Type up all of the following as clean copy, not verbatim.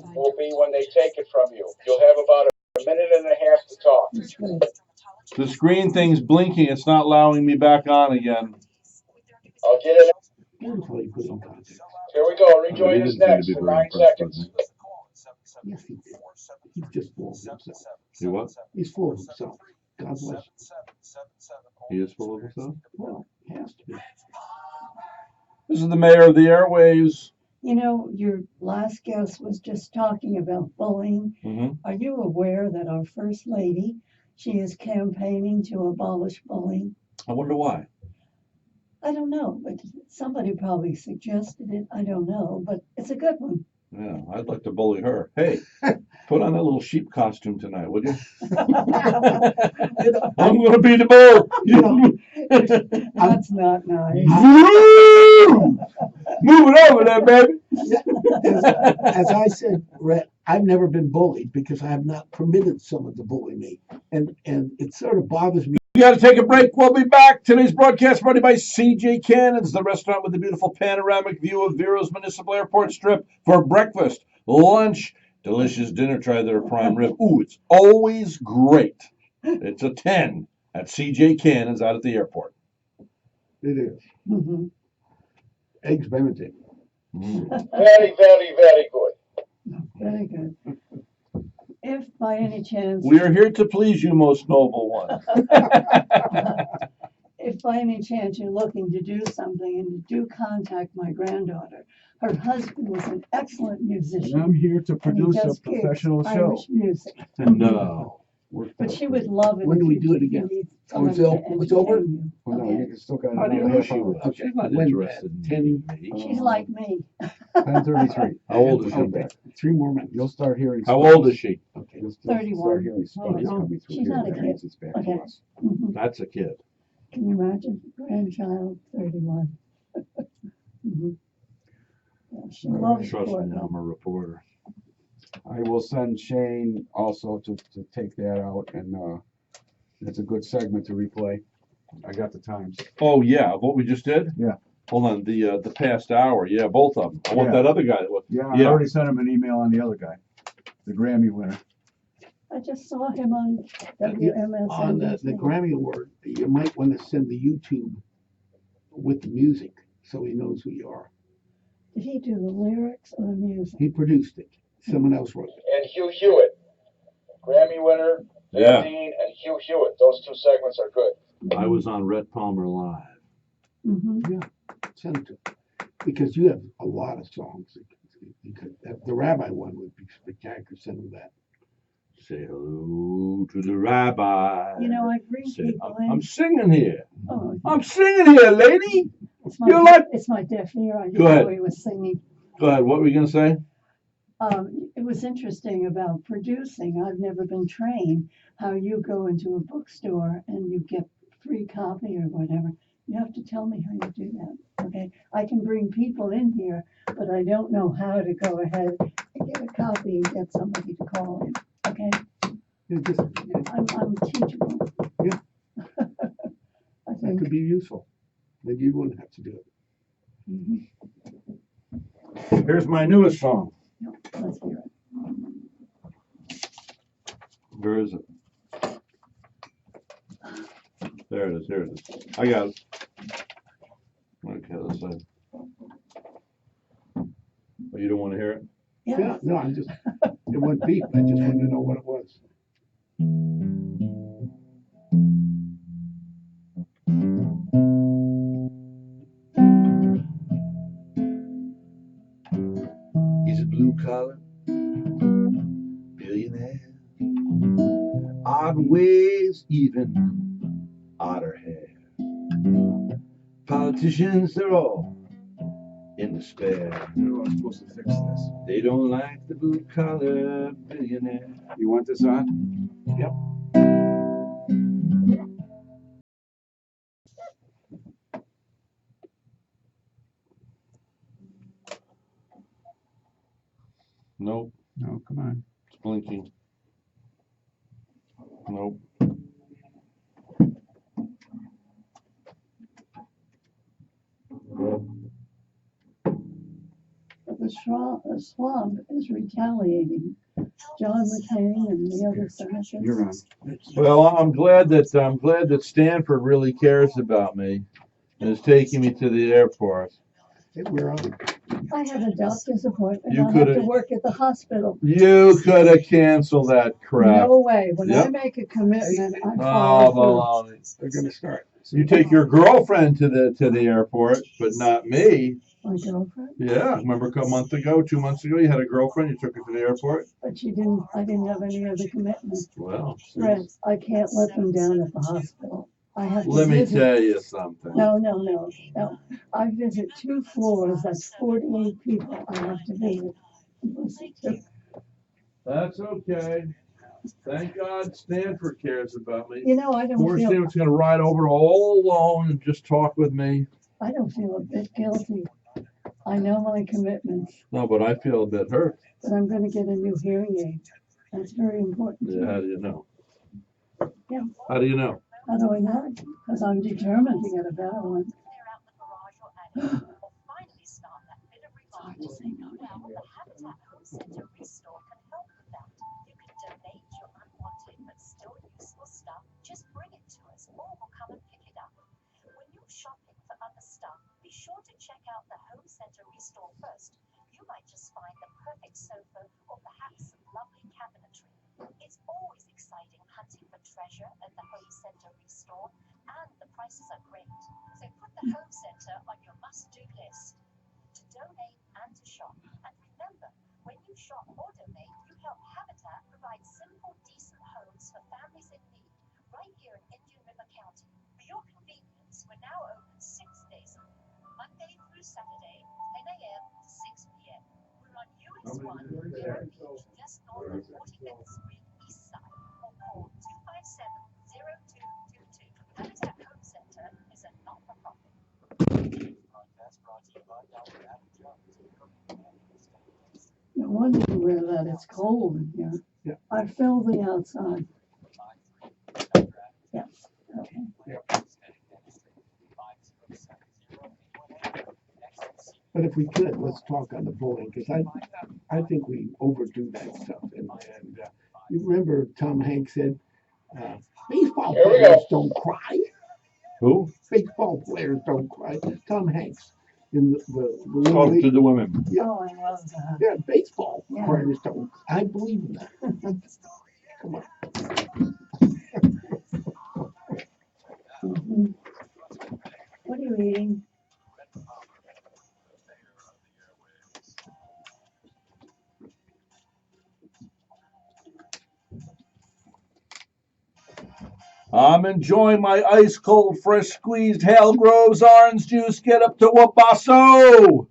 up will be when they take it from you. You'll have about a minute and a half to talk. The screen thing's blinking. It's not allowing me back on again. I'll get it. Beautiful, you put it on context. Here we go. He Rejoin didn't us seem to next be for very 9 impressed with seconds. me. Yes, he did. He's just full of himself. He what? He's full of himself. God bless him. He is full of himself? Well, he has to be. This is the mayor of the airwaves. You know, your last guest was just talking about bullying. Mm-hmm. Are you aware that our First Lady, she is campaigning to abolish bullying? I wonder why. I don't know, but somebody probably suggested it. I don't know, but it's a good one. Yeah, I'd like to bully her. Hey, put on that little sheep costume tonight, would you? I'm going to be the bull. That's not nice. Move it over there, baby. As I said, Rhett, I've never been bullied because I have not permitted someone to bully me. And it sort of bothers me. We got to take a break. We'll be back. Today's broadcast brought to you by CJ Cannons, the restaurant with the beautiful panoramic view of Vero's Municipal Airport Strip for breakfast, lunch, delicious dinner. Try their prime rib. Ooh, it's always great. It's a 10 at CJ Cannons out at the airport. It is. Mhm. Eggs Benedict. Mm. Very, very, very good. Very good. If by any chance, We are here to please you, most noble one. if by any chance you're looking to do something and you do contact my granddaughter, her husband was an excellent And musician. I'm here to and he produce a does gigs, professional show. Irish music. No. But she would love it. When if do we you- do it you again? need Oh, it's someone to it's over? entertain you. Well, no, Okay. you still got How do you another know half she hour. was? Okay. She's not When, interested in 10? me. She's like me. 10:33. How old is she? Okay. 3 more minutes. You'll start hearing. How sparks. old is she? Okay. You'll start 31. hearing sparks no, coming through she's here. not a That kid. means it's back Okay. to us. Mhm. That's a kid. Can you imagine? Grandchild, 31. Mhm. Yeah, she All loves Trust me, Portland. I'm a reporter. I will send Shane also to take that out, and it's a good segment to replay. I got the times. Oh yeah, what we just did? Yeah. Hold on, the past hour. Yeah, both of them. I want Yeah. that other guy. Yeah, I Yeah. already sent him an email on the other guy, the Grammy winner. I just saw him on On the WMSNBC. Grammy Award, you might want to send the YouTube with the music so he knows who you are. Did he do the lyrics or the music? He produced it. Someone else wrote it. And Hugh Hewitt, Grammy winner, Yeah. Dean, and Hugh Hewitt. Those 2 segments are good. I was on Rhett Palmer Live. Mm-hmm. Send it to him. Because you have a lot of songs. The rabbi one would be spectacular. Send him that. Say hello to the rabbi. You know, I bring Say, people I'm in. singing here. Oh, I'm singing here, lady. it's my, you're like- it's my deaf ear. I didn't Go ahead. know he was singing. Go ahead. What were you gonna say? It was interesting about producing. I've never been trained how you go into a bookstore and you get free copy or whatever. You have to tell me how you do that. Okay, I can bring people in here, but I don't know how to go ahead and get a copy and get somebody to call in. Okay, Yeah, I'm teachable. Yeah. I that think. could be useful. Then you wouldn't have to do it. Mhm. Here's my newest song. No, let's hear it. Where is it? There it is. Here it is. I got it. Okay, let's see. Oh, you don't want to hear it? Yeah, no, I'm just, it went deep. I just wanted to know what it was. He's a blue collar billionaire. Odd ways, even odder hair. Politicians, they're all in despair. No, I'm supposed to fix this. They don't like the blue collar billionaire. You want this on? Yep. Nope, No, come on. it's blinking. Nope. This swamp is retaliating. John McCain and the other senators. You're on. Well, I'm glad that Stanford really cares about me and is taking me to the airport. Hey, we're on. I had a doctor's appointment. You I have to coulda- work at the hospital. You could have canceled that crap. No way. When I Yep. make a commitment, I Oh, follow baloney. They're gonna start. You take your girlfriend to the airport, but not me. through. My girlfriend, Yeah, remember a month ago, 2 months ago, you had a girlfriend. You took her to the airport. but she didn't. I didn't have any other commitment. Well, see. Fred, I can't let them down at the hospital. I have to Let me visit. tell you something. No. I visit 2 floors. That's 48 people I have to visit. Listen to. That's okay. Thank God Stanford cares about me. You know, I don't Poor feel. Stanford's gonna ride over all alone and just talk with me. I don't feel a bit guilty. I know my commitments, No, but I feel a bit hurt. but I'm going to get a new hearing aid. That's very important. to Yeah, me. how do you know? Yeah. How do you know? How do I know? Because I'm determined to get a better one. It's hard to say no to him. Well, the Habitat Home Centre Restore can help with that. You can donate your unwanted but still useful stuff. Just bring it to us or we'll come and pick it up. When you're shopping for other stuff, be sure to check out the Home Centre Restore first. You might just find the perfect sofa or perhaps some lovely cabinetry. It's always exciting hunting for treasure at the Home Centre Restore, and the prices are great. So put the Home Centre on your must-do list to donate and to shop. And remember, when you shop or donate, you help Habitat provide simple, decent homes for families in need, right here in Indian River County. For your convenience, we're now open 6 days a week, Monday through Saturday, 10 a.m. to 6 p.m. We're on US 1, Vero Beach, just north of 45th Street, East Side, or call 257-0222. Habitat Home Center is a not-for-profit. No wonder you wear that. It's cold in here. Yeah. I fill the outside. Yes. Okay. But if we could, let's talk on the bullying, because I think we overdo that stuff. And you remember Tom Hanks said, baseball Here we players go. don't cry. Who? Baseball players don't cry. Tom Hanks in the Little Talk to League. the women. Yeah. Oh, I love that. Yeah, baseball Yeah. players don't. I believe in that. Come on. Mhm. What are you eating? I'm enjoying my ice cold, fresh squeezed Hale Groves orange juice. Get up to Wabasso.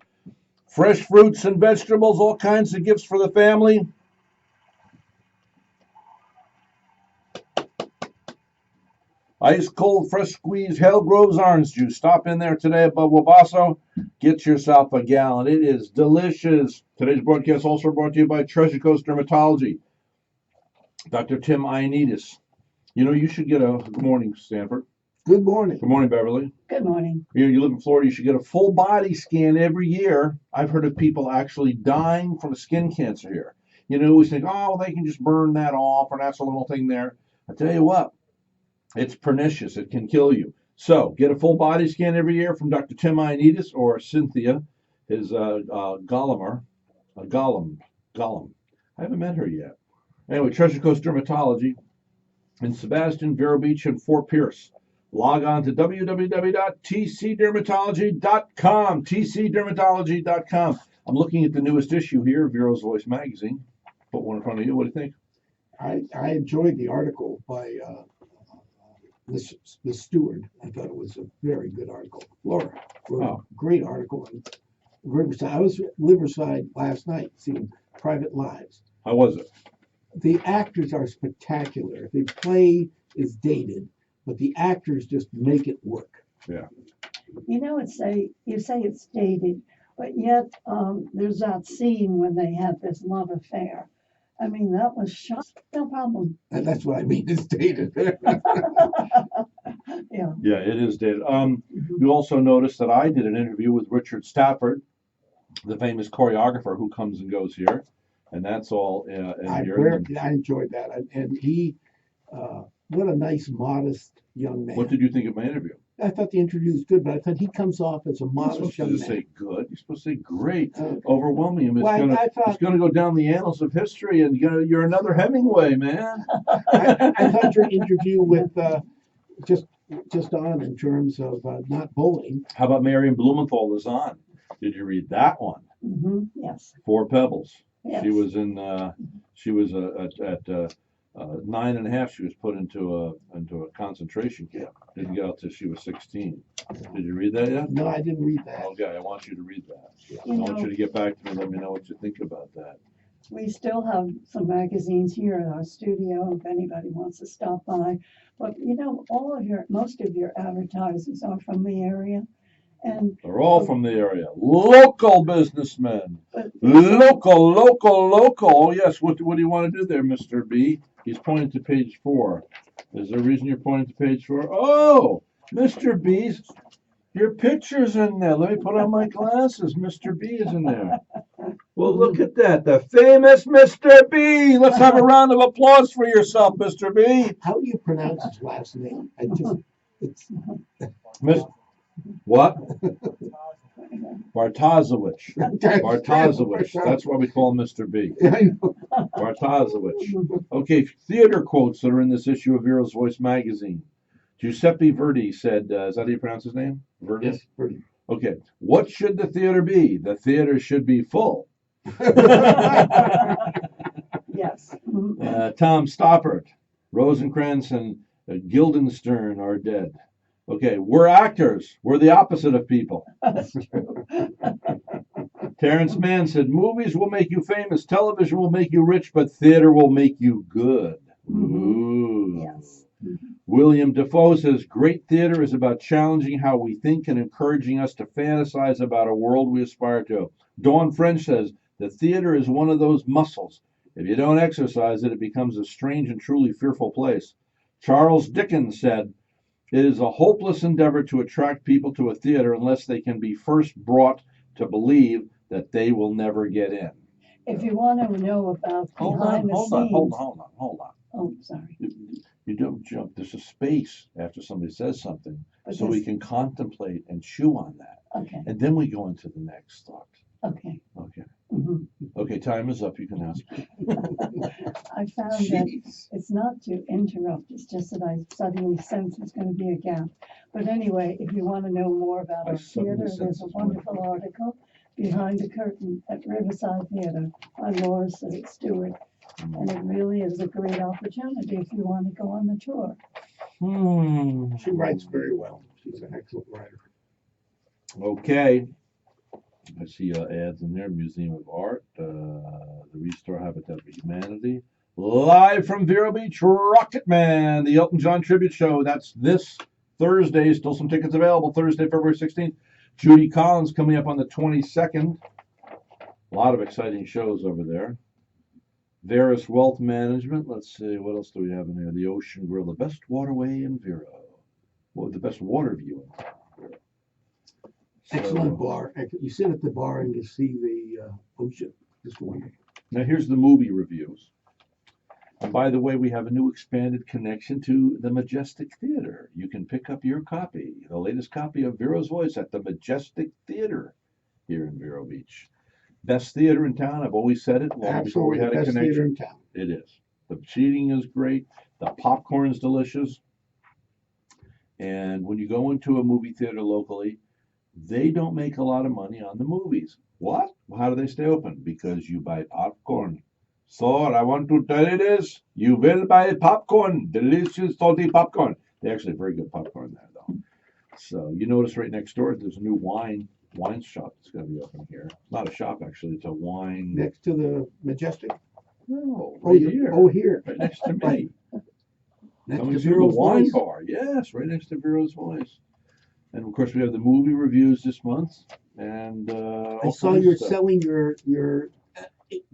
Fresh fruits and vegetables, all kinds of gifts for the family. Ice cold, fresh squeezed Hale Groves orange juice. Stop in there today above Wabasso. Get yourself a gallon. It is delicious. Today's broadcast also brought to you by Treasure Coast Dermatology. Dr. Tim Ioannidis. You know, you should get a good morning, Stanford. Good morning. Good morning, Beverly. Good morning. You live in Florida, you should get a full body scan every year. I've heard of people actually dying from skin cancer here. You know, we think, oh, well, they can just burn that off, or that's a little thing there. I tell you what, it's pernicious. It can kill you. So get a full body scan every year from Dr. Tim Ioannidis or Cynthia, his Gollum. I haven't met her yet. Anyway, Treasure Coast Dermatology in Sebastian, Vero Beach, and Fort Pierce. Log on to www.tcdermatology.com, tcdermatology.com. I'm looking at the newest issue here, Vero's Voice magazine. Put one in front of you. What do you think? I enjoyed the article by the steward. I thought it was a very good article. Laura wrote a great article on Riverside. I was at Riverside last night seeing Private Lives. How was it? The actors are spectacular. The play is dated, but the actors just make it work. Yeah. You know, you say it's dated, but yet there's that scene when they have this love affair. I mean, that was shot. No problem. And that's what I mean, it's dated. Yeah. Yeah, it is dated. You also noticed that I did an interview with Richard Stafford the famous choreographer who comes and goes here, and that's all in here. I enjoyed that, and he, what a nice, modest young man. What did you think of my interview? I thought the interview was good, but I thought he comes off as a You're modest supposed young to man. say good. You're supposed to say great, Okay. overwhelming. It's Well, gonna I thought- it's gonna go down the annals of history, and you're another Hemingway, man. I thought your interview with just on in terms of not bullying. How about Marion Blumenthal is on? Did you read that one? Yes. Four Pebbles. Yes. She was in. She was at 9.5. She was put into a concentration camp. Didn't get out till she was 16. Did you read that yet? No, I didn't read that. Okay, I want you to read that. I You want know, you to get back to me. Let me know what you think about that. we still have some magazines here at our studio if anybody wants to stop by. But you know, most of your advertisers are from the area. And They're all from the area. Local businessmen. but Local. Oh, yes. What do you want to do there, Mr. B? He's pointing to page 4. Is there a reason you're pointing to page 4? Oh, Mr. B's. Your picture's in there. Let me put on my glasses. Mr. B is in there. Well, look at that. The famous Mr. B. Let's have a round of applause for yourself, Mr. B. How do you pronounce his last name? It's Miss, what? Bartozowicz. Bartozowicz. That's why we call him Mr. B. I know. Bartozowicz. Okay, theater quotes that are in this issue of Vero's Voice magazine. Giuseppe Verdi said, is that how you pronounce his name? Verdi? Yes, pretty. Okay. What should the theater be? The theater should be full. yes. Tom Stoppard, Rosencrantz, and Guildenstern are dead. Okay, we're actors. We're the opposite of people. That's true. Terrence Mann said, movies will make you famous, television will make you rich, but theater will make you good. Ooh. Yes. William Defoe says, great theater is about challenging how we think and encouraging us to fantasize about a world we aspire to. Dawn French says, the theater is one of those muscles. If you don't exercise it, it becomes a strange and truly fearful place. Charles Dickens said, it is a hopeless endeavor to attract people to a theater unless they can be first brought to believe that they will never get in. If you want to know about behind the scenes. Hold on. Oh, sorry. You don't jump. There's a space after somebody says something, But so we this- can contemplate and chew on that. Okay. And then we go into the next thought. Okay. Okay. Mhm. Okay, time is up. You can ask. I found that it's not to interrupt, it's just that I suddenly sense there's going to be a gap. But anyway, if you want to know more about I our suddenly theater, sense there's a there's going to be a wonderful gap. article, Behind the Curtain at Riverside Theater by Laura Stewart. And it really is a great opportunity if you want to go on the tour. She writes very well. She's an excellent writer. Okay. I see ads in there. Museum of Art, the Restore Habitat for Humanity. Live from Vero Beach, Rocket Man, the Elton John Tribute Show. That's this Thursday. Still some tickets available. Thursday, February 16th. Judy Collins coming up on the 22nd. A lot of exciting shows over there. Veris Wealth Management. Let's see, what else do we have in there? The Ocean Grill, the best waterway in Vero. Well, the best water view in Vero. Excellent bar. You sit at the bar and you see the ocean. Just wonderful. Now here's the movie reviews. And by the way, we have a new expanded connection to the Majestic Theater. You can pick up your copy, the latest copy of Vero's Voice at the Majestic Theater here in Vero Beach. Best theater in town. I've always said it long before we Absolutely had the a best theater connection. in town. It is. The seating is great. The popcorn's delicious. And when you go into a movie theater locally, they don't make a lot of money on the movies. What? Well, how do they stay open? Because you buy popcorn. So I want to tell you this. You will buy popcorn. Delicious, salty popcorn. They actually have very good popcorn there, though. So you notice right next door, there's a new wine shop that's going to be open here. It's not a shop, actually. It's a wine. Next to the Majestic. No, Oh, right here. here. Right next to me. Right. Next Coming to through the Vero's wine Voice. bar. Yes, right next to Vero's Voice. And of course, we have the movie reviews this month. And I saw you're selling your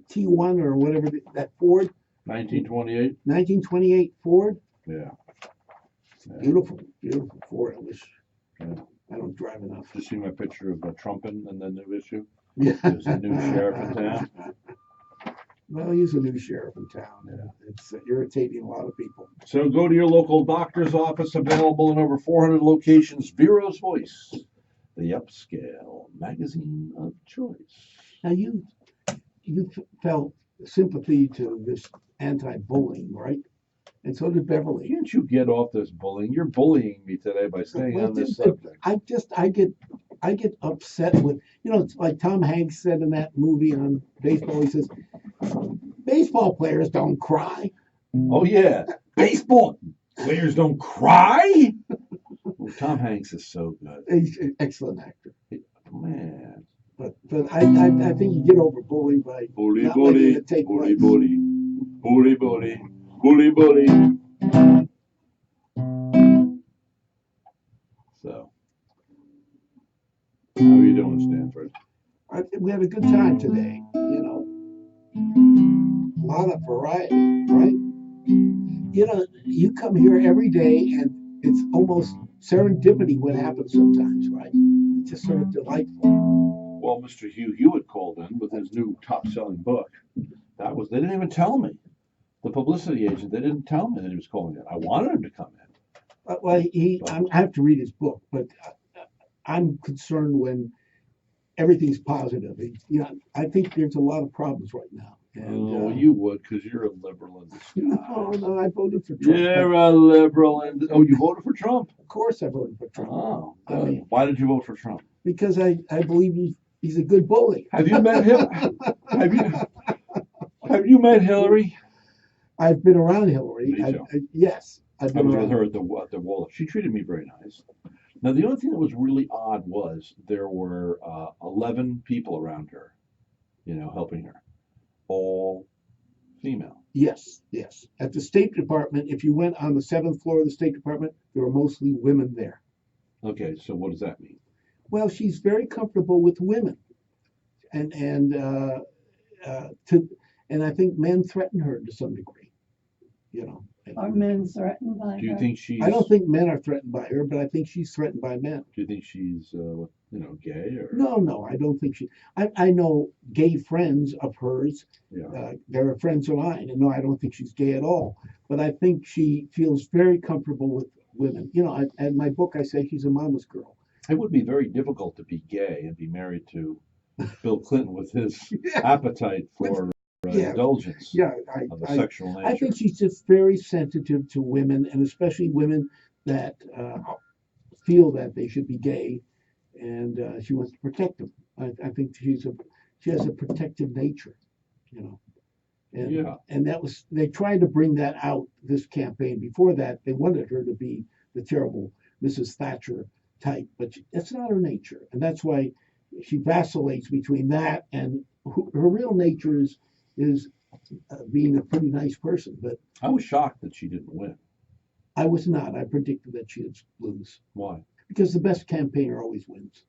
T1 or whatever that Ford, 1928. 1928 Ford. Yeah. Beautiful Ford. I wish Yeah. I don't drive enough. Did you see my picture of Trump in the new issue? There's a new sheriff in town. Well, he's a new sheriff in town. It's irritating a lot of people. So go to your local doctor's office, available in over 400 locations. Vero's Voice, the upscale magazine of choice. Now, you felt sympathy to this anti-bullying, right? And so did Beverly. Can't you get off this bullying? You're bullying me today by staying on this subject. I get upset with, it's like Tom Hanks said in that movie on baseball. He says, baseball players don't cry. Oh yeah, baseball players don't cry. Well, Tom Hanks is so good. He's an excellent actor. Man. But I think you get over bullying by Bully, not bully, letting it take bully, place. bully, bully, bully, bully, bully. So, how are you doing, Stanford? We had a good time today. A lot of variety, right? You come here every day, and it's almost serendipity what happens sometimes, right? It's just sort of delightful. Well, Mr. Hugh Hewitt called in with his new top-selling book. They didn't even tell me. The publicity agent, they didn't tell me that he was calling in. I wanted him to come in. Well, I have to read his book, but I'm concerned when everything's positive. I think there's a lot of problems right now. And, you would, because you're a liberal in disguise. No, I voted for Trump. You're a liberal in. Oh, you voted for Trump? Of course, I voted for Trump. Oh, why did you vote for Trump? Because I believe he's a good bully. Have you met him? Have you met Hillary? I've been around Hillary. Me too. Yes, I was with her at the wall. She treated me very nice. Now, the only thing that was really odd was there were 11 people around her, helping her, all female. Yes. At the State Department, if you went on the 7th floor of the State Department, there were mostly women there. Okay, so what does that mean? Well, she's very comfortable with women, and I think men threaten her to some degree. Are men threatened by Do you her? think she's? I don't think men are threatened by her, but I think she's threatened by men. Do you think she's, gay or? No, I don't think she. I know gay friends of hers. Yeah. They're friends of mine, and no, I don't think she's gay at all. But I think she feels very comfortable with women. In my book, I say she's a mama's girl. It would be very difficult to be gay and be married to Bill Clinton with his appetite for indulgence of a sexual nature. I think she's just very sensitive to women, and especially women that feel that they should be gay, and she wants to protect them. I think she has a protective nature, And they tried to bring that out this campaign. Before that, they wanted her to be the terrible Mrs. Thatcher type, but that's not her nature, and that's why she vacillates between that and her real nature is being a pretty nice person. But I was shocked that she didn't win. I was not. I predicted that she'd lose. Why? Because the best campaigner always wins.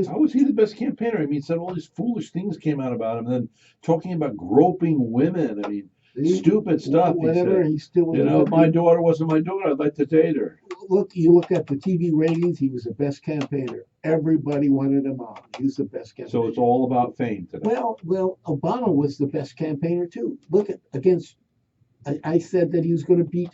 How was he the best campaigner? I mean, said all these foolish things came out about him, and then talking about groping women. I mean, stupid stuff. Whatever. He still was. If my daughter wasn't my daughter, I'd like to date her. You look at the TV ratings. He was the best campaigner. Everybody wanted him on. He was the best campaigner. So it's all about fame today. Well, Obama was the best campaigner too. Look at against. I said that he was going to beat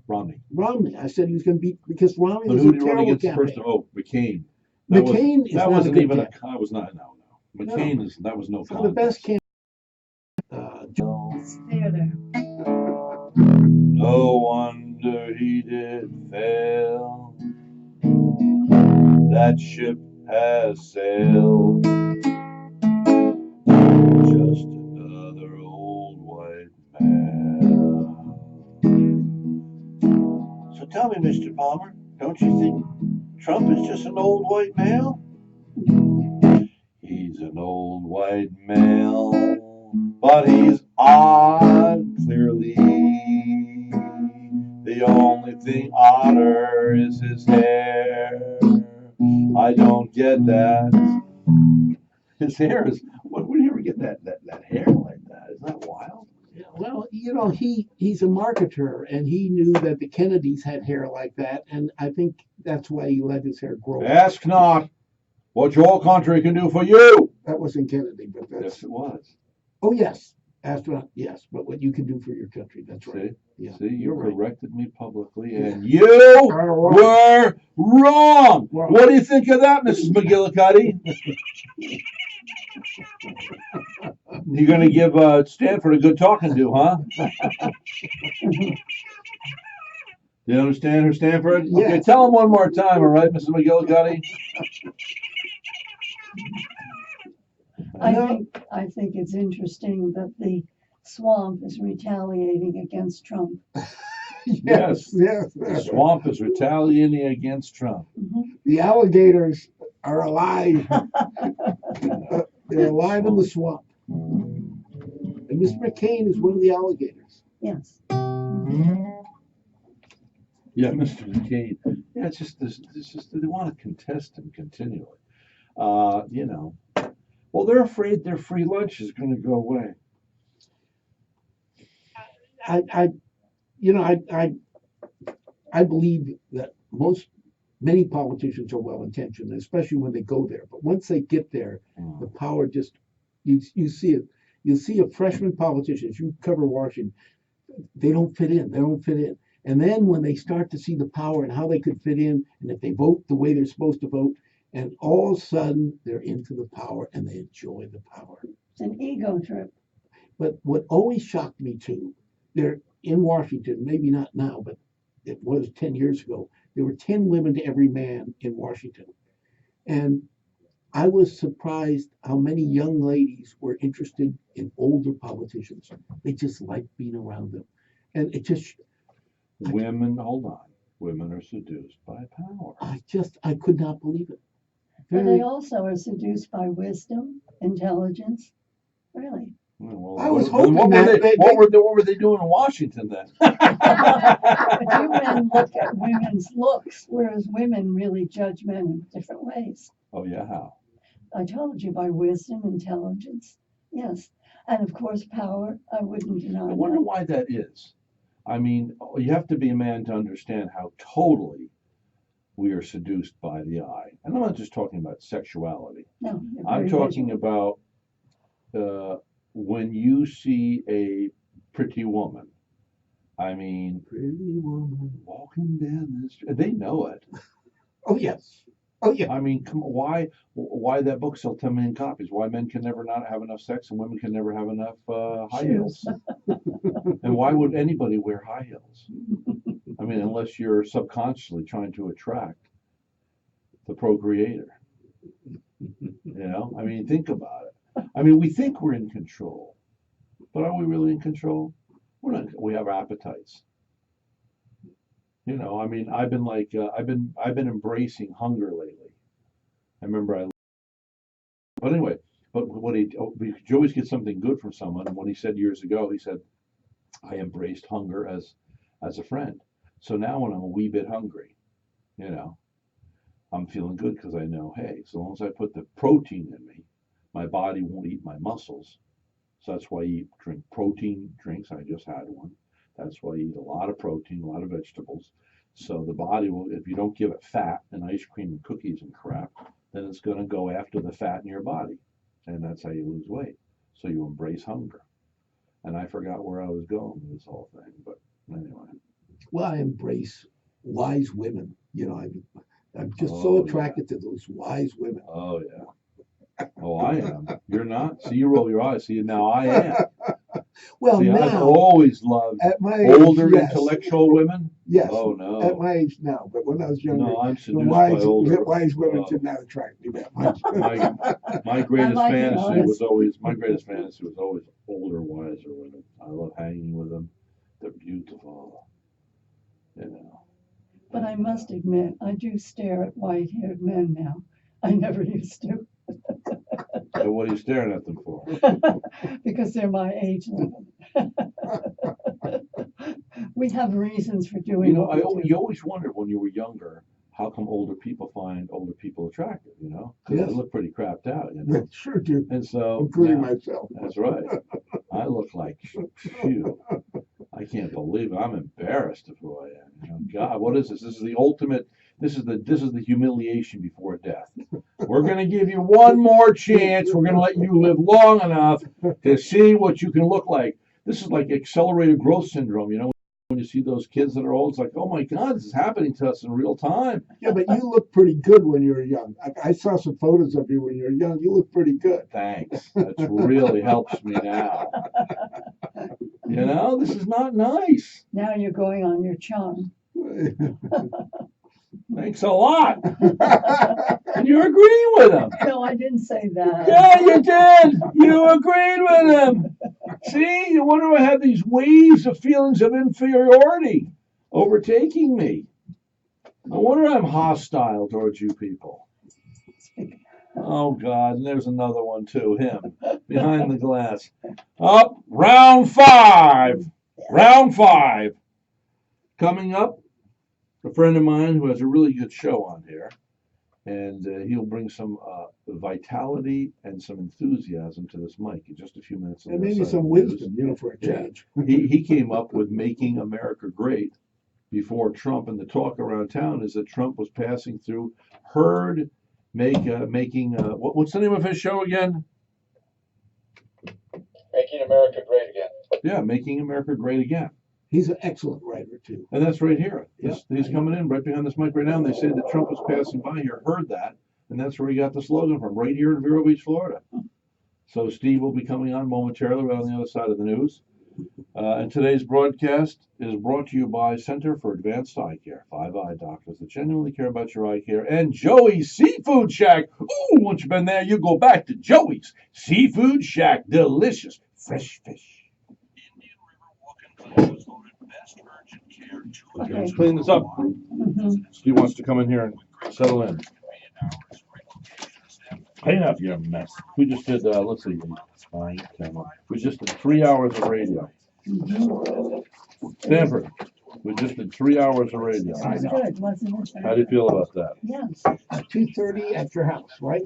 Romney. I said he was going to beat because Romney was a terrible campaign. McCain. McCain is that not wasn't a even good I was not. No. McCain is that was no. So the best campaign. Theater. No wonder he did fail. That ship has sailed. Just another old white man. So tell me, Mr. Palmer, don't you think Trump is just an old white male? He's an old white male, but he's odd, clearly. The only thing odder is his hair. I don't get that. His hair is, where do you ever get that hair like that? Isn't that wild? Well, he's a marketer, and he knew that the Kennedys had hair like that, and I think that's why he let his hair grow. Ask not What your country can do for you. That wasn't Kennedy, but that's. Yes, it was. Oh yes, astronaut. Yes, but what you can do for your country. That's right. See? Yeah, See, you you're right. corrected me publicly, Yeah. and you All right. were wrong. Wrong. What do you think of that, Mrs. McGillicuddy? You're going to give Stanford a good talking to, huh? Do you understand her, Stanford? Yes. Okay, tell him one more time, all right, Mrs. McGillicuddy? I think it's interesting that the swamp is retaliating against Trump. Yes. Yes. The swamp is retaliating against Trump. The alligators are alive. They're alive in the swamp. And Mr. McCain is one of the alligators. Yes. Yeah, Mr. McCain. Yeah, it's just this just they want to contest him continually. You know. Well, they're afraid their free lunch is going to go away. I believe that many politicians are well intentioned, especially when they go there. But once they get there, the power just you see it. You see a freshman politician. If you cover Washington, they don't fit in. They don't fit in. And then when they start to see the power and how they could fit in, and if they vote the way they're supposed to vote, and all of a sudden they're into the power and they enjoy the power. It's an ego trip. But what always shocked me too, they're in Washington, maybe not now, but it was 10 years ago. There were 10 women to every man in Washington. And I was surprised how many young ladies were interested in older politicians. They just liked being around them. And it just, Women, hold on. Women are seduced by power. I could not believe it. But they also are seduced by wisdom, intelligence. Really. Well, I was what hoping were that they, what were they doing in Washington then? But you men look at women's looks, whereas women really judge men in different ways. Oh yeah, how? I told you by wisdom, intelligence. Yes. And of course, power. I wouldn't deny I wonder that. why that is. I mean, you have to be a man to understand how totally we are seduced by the eye. And I'm not just talking about sexuality. No, you're I'm very talking visual. about when you see a pretty woman. I mean, Pretty woman. walking down the street. They know it. Oh, yes. Oh, yeah. I mean, come on, why that book sell 10 million copies? Why men can never not have enough sex and women can never have enough high heels? And why would anybody wear high heels? I mean, unless you're subconsciously trying to attract the procreator. You know, I mean, think about it. I mean, we think we're in control, but are we really in control? We're not. We have appetites. You know, I mean, I've been embracing hunger lately. I remember but anyway, but you always get something good from someone. And when he said years ago, he said, I embraced hunger as a friend. So now when I'm a wee bit hungry, you know, I'm feeling good because I know, hey, so long as I put the protein in me, my body won't eat my muscles. So that's why I drink protein drinks. I just had one. That's why you eat a lot of protein, a lot of vegetables. So the body will, if you don't give it fat and ice cream and cookies and crap, then it's going to go after the fat in your body. And that's how you lose weight. So you embrace hunger. And I forgot where I was going with this whole thing. But anyway. Well, I embrace wise women. You know, I'm just Oh, so yeah. attracted to those wise women. Oh, yeah. Oh, I am. You're not? See, you roll your eyes. See, now I am. Well, See, I've now, always loved at my age, older yes. intellectual women. Yes, Oh, at no. my age now. But when I was younger, No, I'm the seduced by wise older. women Oh. did not attract me that much. My greatest like it, fantasy honest. was always older, wiser women. I love hanging with them. They're beautiful. You know. But I must admit, I do stare at white-haired men now. I never used to. So what are you staring at them for? Because they're my age level. We have reasons for doing You know, what we do. you always wondered when you were younger, how come older people find older people attractive, you know? Because Yes. they look pretty crapped out, you know? Sure do. And so, Including now- myself. that's right. I look like, phew, I can't believe it. I'm embarrassed of who I am. You know, God, what is this? This is the ultimate. This is the humiliation before death. We're going to give you one more chance. We're going to let you live long enough to see what you can look like. This is like accelerated growth syndrome, you know, when you see those kids that are old, it's like, oh my God, this is happening to us in real time. Yeah, but you look pretty good when you were young. I saw some photos of you when you were young. You look pretty good. Thanks. That really helps me now. You know, this is not nice. Now you're going on your charm. Thanks a lot. And you're agreeing with him. No, I didn't say that. Yeah, you did. You agreed with him. See, you wonder I have these waves of feelings of inferiority overtaking me. No wonder I'm hostile towards you people. Oh, God, and there's another one, too, him, behind the glass. Up, round 5. Round 5. Coming up, a friend of mine who has a really good show on here, and he'll bring some vitality and some enthusiasm to this mic in just a few minutes. And maybe some wisdom, you know, for a change. He came up with Making America Great before Trump, and the talk around town is that Trump was passing through herd what's the name of his show again? Making America Great Again. Yeah, Making America Great Again. He's an excellent writer, too. And that's right here. Yeah. He's coming in right behind this mic right now, and they say that Trump was passing by here, heard that, and that's where he got the slogan from, right here in Vero Beach, Florida. So Steve will be coming on momentarily right on the other side of the news. And today's broadcast is brought to you by Center for Advanced Eye Care, 5 eye doctors that genuinely care about your eye care, and Joey's Seafood Shack. Ooh, once you've been there, you go back to Joey's Seafood Shack. Delicious, fresh fish. Okay. Let's clean this up. Steve wants to come in here and settle in. Clean up your mess. We just did, let's see, we just did 3 hours of radio. Stanford, we just did 3 hours of radio. It was good, wasn't it? How do you feel about that? Yes. At 2:30 at your house, right?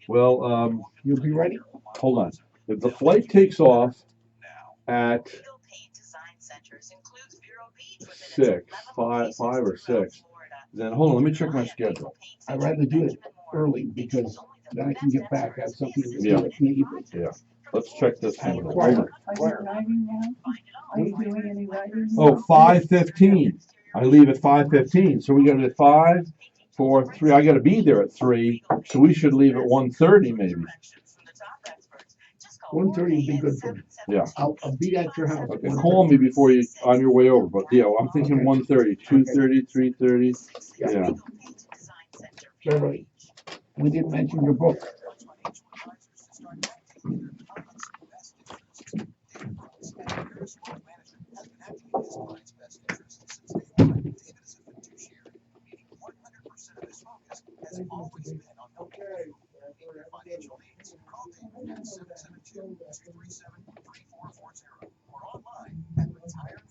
Well, You'll be ready? hold on. If the flight takes off at 5 or 6, then hold on, let me check my schedule. I'd rather do it early because then I can get back. I have something to do Yeah. in the evening. Yeah, let's check this one. Hold on. Are you writing now? Are you doing any writing now? Oh, 5:15. I leave at 5:15, so we got it at 5, 4, 3. I got to be there at 3, so we should leave at 1:30 maybe. 1:30 would be good for me. Yeah. I'll be at your house. Okay, call me before you on your way over. But yeah, I'm thinking 1:30, 2:30, 3:30. Yeah. Beverly, we didn't mention your book. Financial needs. Call David at 772-237-3440 or online at retire